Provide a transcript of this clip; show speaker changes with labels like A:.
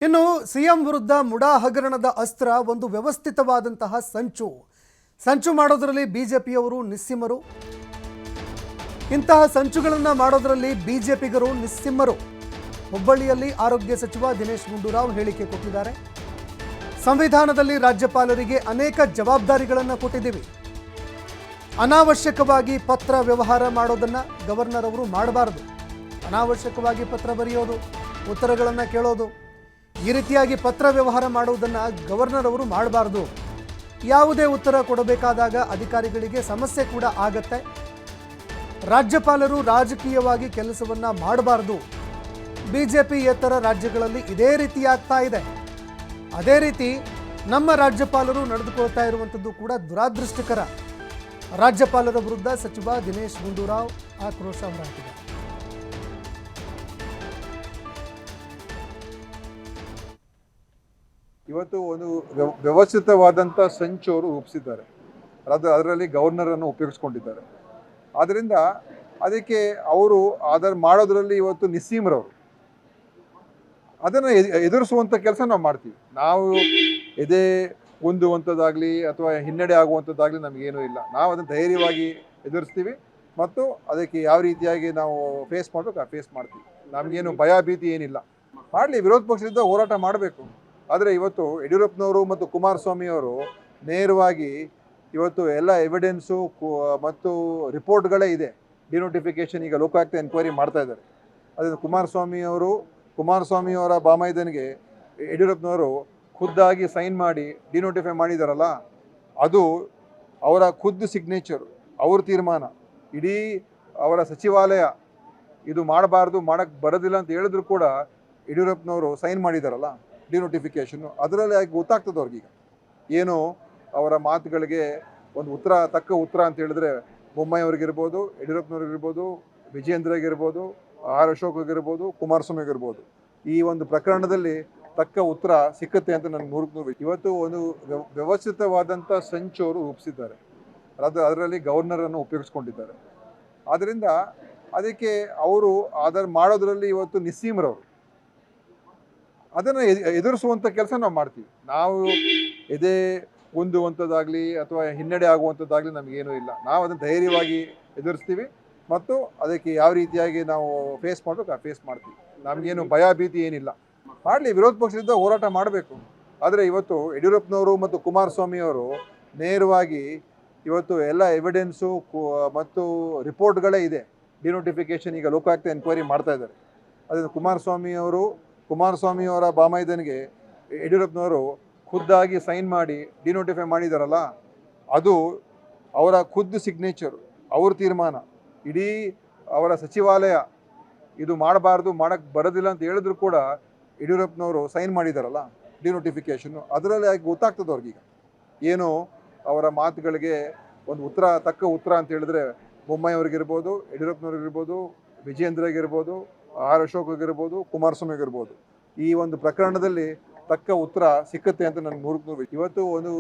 A: ಇನ್ನು ಸಿಎಂ ವಿರುದ್ಧ ಮುಡಾ ಹಗರಣದ ಅಸ್ತ್ರ ಒಂದು ವ್ಯವಸ್ಥಿತವಾದಂತಹ ಸಂಚು ಮಾಡೋದರಲ್ಲಿ ಬಿಜೆಪಿಯವರು ನಿಸ್ಸಿಮರು. ಇಂತಹ ಸಂಚುಗಳನ್ನು ಮಾಡೋದರಲ್ಲಿ ಬಿಜೆಪಿಗರು ನಿಸ್ಸಿಮರು. ಹುಬ್ಬಳ್ಳಿಯಲ್ಲಿ ಆರೋಗ್ಯ ಸಚಿವ ದಿನೇಶ್ ಗುಂಡೂರಾವ್ ಹೇಳಿಕೆ ಕೊಟ್ಟಿದ್ದಾರೆ. ಸಂವಿಧಾನದಲ್ಲಿ ರಾಜ್ಯಪಾಲರಿಗೆ ಅನೇಕ ಜವಾಬ್ದಾರಿಗಳನ್ನು ಕೊಟ್ಟಿದ್ದೀವಿ. ಅನಾವಶ್ಯಕವಾಗಿ ಪತ್ರ ವ್ಯವಹಾರ ಮಾಡೋದನ್ನು ಗವರ್ನರ್ ಅವರು ಮಾಡಬಾರದು. ಅನಾವಶ್ಯಕವಾಗಿ ಪತ್ರ ಬರೆಯೋದು, ಉತ್ತರಗಳನ್ನು ಕೇಳೋದು, ಈ ರೀತಿಯಾಗಿ ಪತ್ರ ವ್ಯವಹಾರ ಮಾಡುವುದನ್ನು ಗವರ್ನರ್ ಅವರು ಮಾಡಬಾರ್ದು. ಯಾವುದೇ ಉತ್ತರ ಕೊಡಬೇಕಾದಾಗ ಅಧಿಕಾರಿಗಳಿಗೆ ಸಮಸ್ಯೆ ಕೂಡ ಆಗತ್ತೆ. ರಾಜ್ಯಪಾಲರು ರಾಜಕೀಯವಾಗಿ ಕೆಲಸವನ್ನ ಮಾಡಬಾರ್ದು. ಬಿಜೆಪಿಯೇತರ ರಾಜ್ಯಗಳಲ್ಲಿ ಇದೇ ರೀತಿ ಆಗ್ತಾ ಇದೆ. ಅದೇ ರೀತಿ ನಮ್ಮ ರಾಜ್ಯಪಾಲರು ನಡೆದುಕೊಳ್ತಾ ಇರುವಂಥದ್ದು ಕೂಡ ದುರಾದೃಷ್ಟಕರ. ರಾಜ್ಯಪಾಲರ ವಿರುದ್ಧ ಸಚಿವ ದಿನೇಶ್ ಗುಂಡೂರಾವ್ ಆಕ್ರೋಶ ಹೊರಹಾಕಿದ್ದಾರೆ.
B: ಇವತ್ತು ಒಂದು ವ್ಯವಸ್ಥಿತವಾದಂಥ ಸಂಚು ಅವರು ರೂಪಿಸಿದ್ದಾರೆ. ಅದರಲ್ಲಿ ಗವರ್ನರನ್ನು ಉಪಯೋಗಿಸ್ಕೊಂಡಿದ್ದಾರೆ. ಆದ್ದರಿಂದ ಅದಕ್ಕೆ ಅವರು ಮಾಡೋದರಲ್ಲಿ ಇವತ್ತು ನಿಸ್ಸೀಮರವರು. ಅದನ್ನು ಎದುರಿಸುವಂಥ ಕೆಲಸ ನಾವು ಮಾಡ್ತೀವಿ. ನಾವು ಎದೆ ಹೊಂದುವಂಥದ್ದಾಗಲಿ ಅಥವಾ ಹಿನ್ನಡೆ ಆಗುವಂಥದ್ದಾಗಲಿ ನಮಗೇನೂ ಇಲ್ಲ. ನಾವು ಅದನ್ನು ಧೈರ್ಯವಾಗಿ ಎದುರಿಸ್ತೀವಿ ಮತ್ತು ಅದಕ್ಕೆ ಯಾವ ರೀತಿಯಾಗಿ ನಾವು ಫೇಸ್ ಮಾಡಬೇಕು ಫೇಸ್ ಮಾಡ್ತೀವಿ. ನಮಗೇನು ಭಯ ಭೀತಿ ಏನಿಲ್ಲ. ಮಾಡಲಿ, ವಿರೋಧ ಪಕ್ಷದಿಂದ ಹೋರಾಟ ಮಾಡಬೇಕು. ಆದರೆ ಇವತ್ತು ಯಡಿಯೂರಪ್ಪನವರು ಮತ್ತು ಕುಮಾರಸ್ವಾಮಿಯವರು ನೇರವಾಗಿ ಇವತ್ತು ಎಲ್ಲ ಎವಿಡೆನ್ಸು ಮತ್ತು ರಿಪೋರ್ಟ್ಗಳೇ ಇದೆ. ಡಿನೋಟಿಫಿಕೇಷನ್ ಈಗ ಲೋಕಾಯುಕ್ತ ಎನ್ಕ್ವೈರಿ ಮಾಡ್ತಾ ಇದ್ದಾರೆ. ಅದನ್ನು ಕುಮಾರಸ್ವಾಮಿಯವರ ಬಾಮೈದನಿಗೆ ಯಡಿಯೂರಪ್ಪನವರು ಖುದ್ದಾಗಿ ಸೈನ್ ಮಾಡಿ ಡಿನೋಟಿಫೈ ಮಾಡಿದಾರಲ್ಲ, ಅದು ಅವರ ಖುದ್ದು ಸಿಗ್ನೇಚರು, ಅವ್ರ ತೀರ್ಮಾನ. ಇಡೀ ಅವರ ಸಚಿವಾಲಯ ಇದು ಮಾಡಬಾರ್ದು, ಮಾಡೋಕ್ಕೆ ಬರೋದಿಲ್ಲ ಅಂತ ಹೇಳಿದ್ರು ಕೂಡ ಯಡಿಯೂರಪ್ಪನವರು ಸೈನ್ ಮಾಡಿದಾರಲ್ಲ ಡಿನೋಟಿಫಿಕೇಷನ್ನು. ಅದರಲ್ಲಿ ಆಗಿ ಗೊತ್ತಾಗ್ತದೆ ಅವ್ರಿಗೀಗ ಏನು ಅವರ ಮಾತುಗಳಿಗೆ ಒಂದು ತಕ್ಕ ಉತ್ತರ ಅಂತ ಹೇಳಿದ್ರೆ ಬೊಮ್ಮಾಯಿಯವ್ರಿಗಿರ್ಬೋದು, ಯಡಿಯೂರಪ್ಪನವ್ರಿಗಿರ್ಬೋದು, ವಿಜಯೇಂದ್ರಗಿರ್ಬೋದು, ಆರ್ ಅಶೋಕ್ಗಿರ್ಬೋದು, ಕುಮಾರಸ್ವಾಮಿಗಿರ್ಬೋದು, ಈ ಒಂದು ಪ್ರಕರಣದಲ್ಲಿ ತಕ್ಕ ಉತ್ತರ ಸಿಕ್ಕತ್ತೆ ಅಂತ ನನಗೆ ನೂರು. ಇವತ್ತು ಒಂದು ವ್ಯವಸ್ಥಿತವಾದಂಥ ಸಂಚು ಅವರು ರೂಪಿಸಿದ್ದಾರೆ. ಅದರಲ್ಲಿ ಗವರ್ನರನ್ನು ಉಪಯೋಗಿಸ್ಕೊಂಡಿದ್ದಾರೆ. ಆದ್ದರಿಂದ ಅದಕ್ಕೆ ಅವರು ಮಾಡೋದರಲ್ಲಿ ಇವತ್ತು ನಿಸ್ಸೀಮರವರು. ಅದನ್ನು ಎದುರಿಸುವಂಥ ಕೆಲಸ ನಾವು ಮಾಡ್ತೀವಿ. ನಾವು ಎದೆ ಹೊಂದುವಂಥದ್ದಾಗಲಿ ಅಥವಾ ಹಿನ್ನಡೆ ಆಗುವಂಥದ್ದಾಗಲಿ ನಮಗೇನೂ ಇಲ್ಲ. ನಾವು ಅದನ್ನು ಧೈರ್ಯವಾಗಿ ಎದುರಿಸ್ತೀವಿ ಮತ್ತು ಅದಕ್ಕೆ ಯಾವ ರೀತಿಯಾಗಿ ನಾವು ಫೇಸ್ ಮಾಡಬೇಕು ಫೇಸ್ ಮಾಡ್ತೀವಿ. ನಮಗೇನು ಭಯ ಭೀತಿ ಏನಿಲ್ಲ. ಮಾಡಲಿ, ವಿರೋಧ ಪಕ್ಷದಿಂದ ಹೋರಾಟ ಮಾಡಬೇಕು. ಆದರೆ ಇವತ್ತು ಯಡಿಯೂರಪ್ಪನವರು ಮತ್ತು ಕುಮಾರಸ್ವಾಮಿಯವರು ನೇರವಾಗಿ ಇವತ್ತು ಎಲ್ಲ ಎವಿಡೆನ್ಸು ಮತ್ತು ರಿಪೋರ್ಟ್ಗಳೇ ಇದೆ. ಡಿನೋಟಿಫಿಕೇಷನ್ ಈಗ ಲೋಕಾಯುಕ್ತ ಎನ್ಕ್ವೈರಿ ಮಾಡ್ತಾ ಇದ್ದಾರೆ. ಅದನ್ನು ಕುಮಾರಸ್ವಾಮಿಯವರ ಬಾಮೈದನಿಗೆ ಯಡಿಯೂರಪ್ಪನವರು ಖುದ್ದಾಗಿ ಸೈನ್ ಮಾಡಿ ಡಿನೋಟಿಫೈ ಮಾಡಿದಾರಲ್ಲ, ಅದು ಅವರ ಖುದ್ದು ಸಿಗ್ನೇಚರು, ಅವ್ರ ತೀರ್ಮಾನ. ಇಡೀ ಅವರ ಸಚಿವಾಲಯ ಇದು ಮಾಡಬಾರ್ದು, ಮಾಡೋಕ್ಕೆ ಬರೋದಿಲ್ಲ ಅಂತ ಹೇಳಿದ್ರು ಕೂಡ ಯಡಿಯೂರಪ್ಪನವರು ಸೈನ್ ಮಾಡಿದಾರಲ್ಲ ಡಿನೋಟಿಫಿಕೇಷನ್ನು. ಅದರಲ್ಲಿ ಆಗಿ ಗೊತ್ತಾಗ್ತದೆ ಅವ್ರಿಗೀಗ ಏನು ಅವರ ಮಾತುಗಳಿಗೆ ಒಂದು ತಕ್ಕ ಉತ್ತರ ಅಂತ ಹೇಳಿದ್ರೆ ಬೊಮ್ಮಾಯಿಯವ್ರಿಗಿರ್ಬೋದು, ಯಡಿಯೂರಪ್ಪನವ್ರಿಗಿರ್ಬೋದು, ವಿಜಯೇಂದ್ರಗಿರ್ಬೋದು, ಆರ್ ಅಶೋಕ್ಗಿರ್ಬೋದು, ಕುಮಾರಸ್ವಾಮಿಗಿರ್ಬೋದು, ಈ ಒಂದು ಪ್ರಕರಣದಲ್ಲಿ ತಕ್ಕ ಉತ್ತರ ಸಿಕ್ಕತ್ತೆ ಅಂತ ನನಗೆ ನೂರು. ಇವತ್ತು ಒಂದು